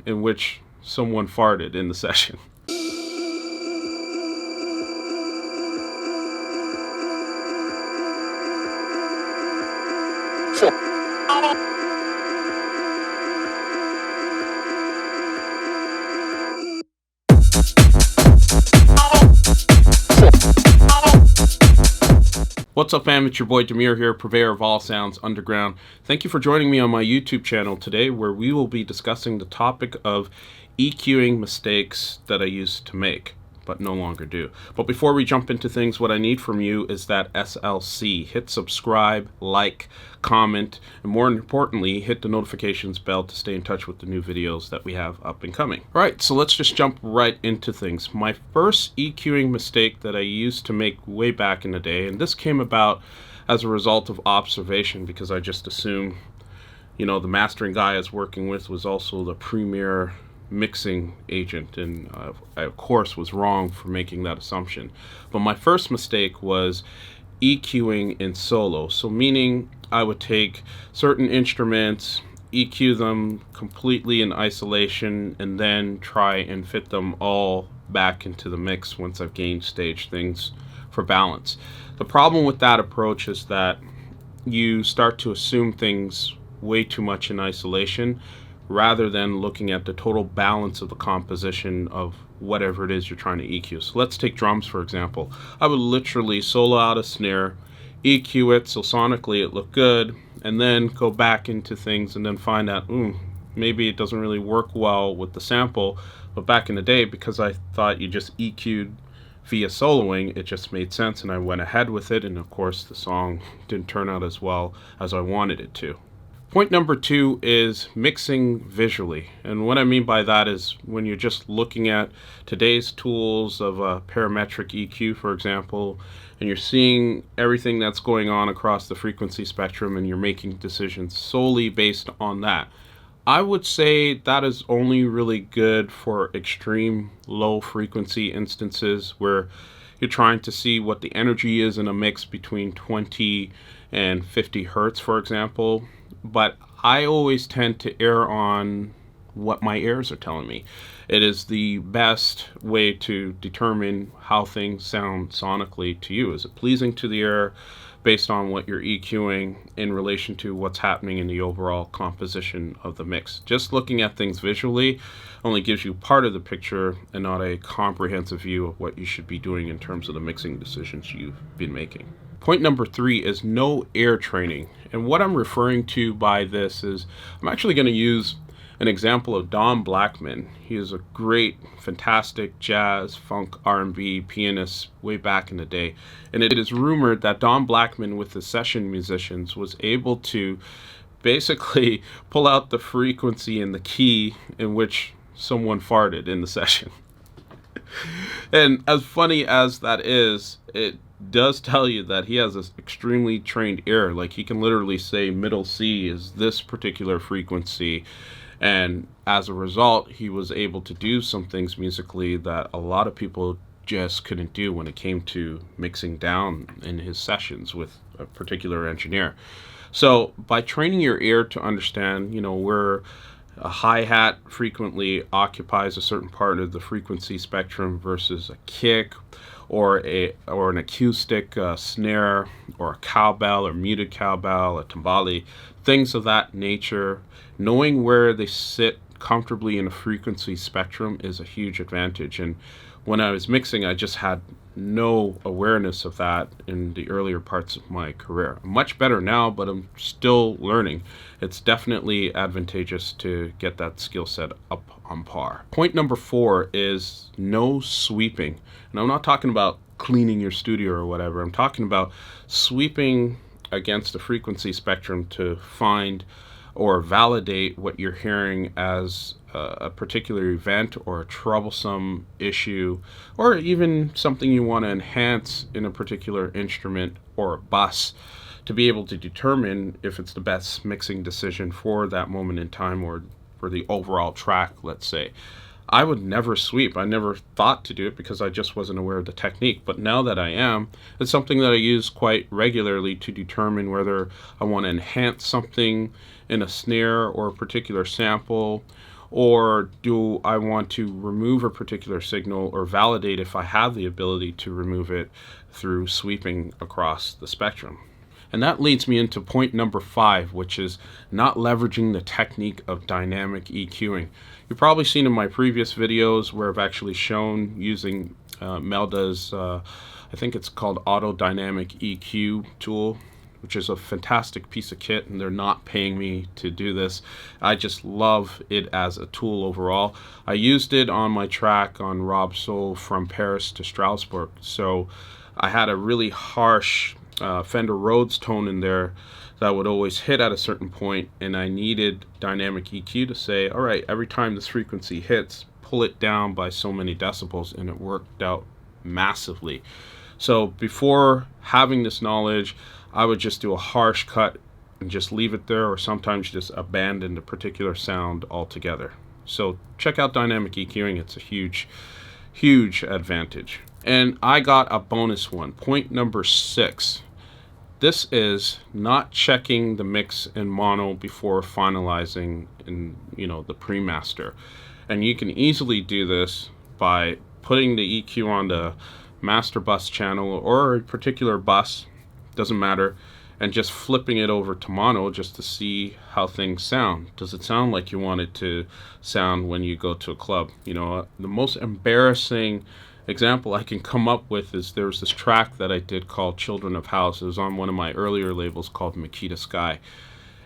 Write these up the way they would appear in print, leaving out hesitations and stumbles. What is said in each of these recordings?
in which someone farted in the session. What's up, fam? It's your boy Demir here, purveyor of all sounds underground. Thank you for joining me on my YouTube channel today, where we will be discussing the topic of EQing mistakes that I used to make, but no longer do. But before we jump into things, what I need from you is that SLC. Hit subscribe, like, comment, and more importantly, hit the notifications bell to stay in touch with the new videos that we have up and coming. All right, so let's just jump right into things. My first EQing mistake that I used to make way back in the day, and this came about as a result of observation, because I just assumed, the mastering guy I was working with was also the premier mixing agent, and I of course was wrong for making that assumption. But my first mistake was EQing in solo, so meaning I would take certain instruments, EQ them completely in isolation, and then try and fit them all back into the mix once I've gained stage things for balance. The problem with that approach is that you start to assume things way too much in isolation, rather than looking at the total balance of the composition of whatever it is you're trying to EQ. So let's take drums, for example. I would literally solo out a snare, EQ it so sonically it looked good, and then go back into things and then find out, maybe it doesn't really work well with the sample. But back in the day, because I thought you just EQ'd via soloing, it just made sense, and I went ahead with it, and of course the song didn't turn out as well as I wanted it to. Point number 2 is mixing visually. And what I mean by that is when you're just looking at today's tools of a parametric EQ, for example, and you're seeing everything that's going on across the frequency spectrum and you're making decisions solely based on that. I would say that is only really good for extreme low frequency instances where you're trying to see what the energy is in a mix between 20 and 50 hertz, for example. But I always tend to err on what my ears are telling me. It is the best way to determine how things sound sonically to you. Is it pleasing to the ear based on what you're EQing in relation to what's happening in the overall composition of the mix? Just looking at things visually only gives you part of the picture and not a comprehensive view of what you should be doing in terms of the mixing decisions you've been making. Point number 3 is no ear training. And what I'm referring to by this is I'm actually going to use an example of Don Blackman. He is a great, fantastic jazz, funk, R&B pianist way back in the day. And it is rumored that Don Blackman, with the session musicians, was able to basically pull out the frequency and the key in which someone farted in the session. And as funny as that is, it does tell you that he has this extremely trained ear. Like, he can literally say middle C is this particular frequency, and as a result he was able to do some things musically that a lot of people just couldn't do when it came to mixing down in his sessions with a particular engineer. So by training your ear to understand, where a hi-hat frequently occupies a certain part of the frequency spectrum versus a kick or an acoustic snare, or a cowbell or muted cowbell, a timbale, things of that nature, knowing where they sit comfortably in a frequency spectrum is a huge advantage. And when I was mixing, I just had no awareness of that in the earlier parts of my career. I'm much better now, but I'm still learning. It's definitely advantageous to get that skill set up on par. Point number 4 is no sweeping. And I'm not talking about cleaning your studio or whatever. I'm talking about sweeping against the frequency spectrum to find or validate what you're hearing as a particular event or a troublesome issue, or even something you want to enhance in a particular instrument or a bus, to be able to determine if it's the best mixing decision for that moment in time or for the overall track, let's say. I would never sweep. I never thought to do it because I just wasn't aware of the technique. But now that I am, it's something that I use quite regularly to determine whether I want to enhance something in a snare or a particular sample, or do I want to remove a particular signal or validate if I have the ability to remove it through sweeping across the spectrum? And that leads me into point number 5, which is not leveraging the technique of dynamic EQing. You've probably seen in my previous videos where I've actually shown using Melda's, I think it's called Auto Dynamic EQ tool, which is a fantastic piece of kit, and they're not paying me to do this. I just love it as a tool overall. I used it on my track on Robsoul From Paris to Strasbourg. So I had a really harsh Fender Rhodes tone in there that would always hit at a certain point, and I needed dynamic EQ to say, all right, every time this frequency hits, pull it down by so many decibels, and it worked out massively. So before having this knowledge, I would just do a harsh cut and just leave it there, or sometimes just abandon the particular sound altogether. So check out dynamic EQing. It's a huge advantage. And I got a bonus one, point number 6. This is not checking the mix in mono before finalizing in the pre-master. And you can easily do this by putting the EQ on the master bus channel or a particular bus, doesn't matter, and just flipping it over to mono just to see how things sound. Does it sound like you want it to sound when you go to a club? The most embarrassing example I can come up with is there was this track that I did called Children of House. It was on one of my earlier labels called Makita Sky,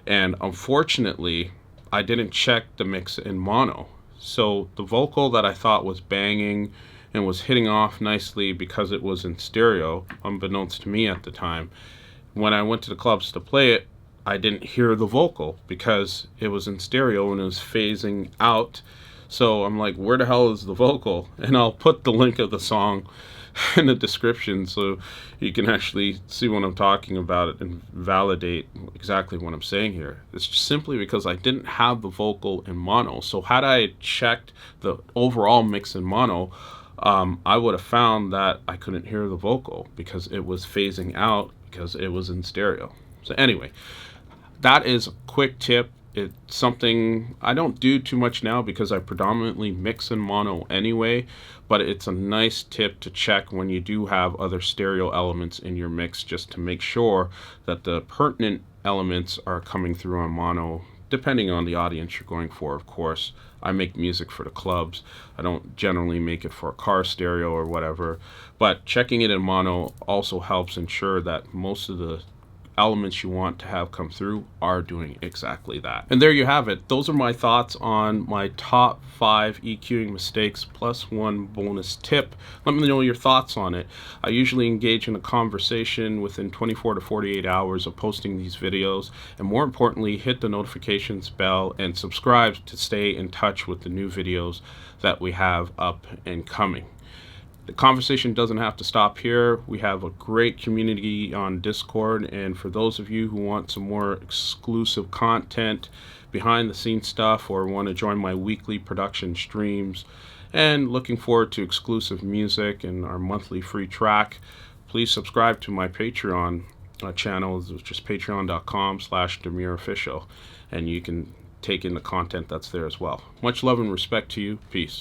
and unfortunately I didn't check the mix in mono. So the vocal that I thought was banging and was hitting off nicely because it was in stereo, unbeknownst to me at the time, when I went to the clubs to play it, I didn't hear the vocal because it was in stereo and it was phasing out. So I'm like, where the hell is the vocal? And I'll put the link of the song in the description so you can actually see what I'm talking about and validate exactly what I'm saying here. It's just simply because I didn't have the vocal in mono. So had I checked the overall mix in mono, I would have found that I couldn't hear the vocal because it was phasing out because it was in stereo. So anyway, that is a quick tip. It's something I don't do too much now because I predominantly mix in mono anyway, but it's a nice tip to check when you do have other stereo elements in your mix, just to make sure that the pertinent elements are coming through on mono, depending on the audience you're going for, of course. I make music for the clubs. I don't generally make it for a car stereo or whatever, but checking it in mono also helps ensure that most of the elements you want to have come through are doing exactly that. And there you have it. Those are my thoughts on my top 5 EQing mistakes plus one bonus tip. Let me know your thoughts on it. I usually engage in a conversation within 24 to 48 hours of posting these videos, and more importantly, hit the notifications bell and subscribe to stay in touch with the new videos that we have up and coming. The conversation doesn't have to stop here. We have a great community on Discord, and for those of you who want some more exclusive content, behind the scenes stuff, or want to join my weekly production streams and looking forward to exclusive music and our monthly free track, please subscribe to my Patreon channel, which is patreon.com/DemirOfficial, and you can take in the content that's there as well. Much love and respect to you. Peace.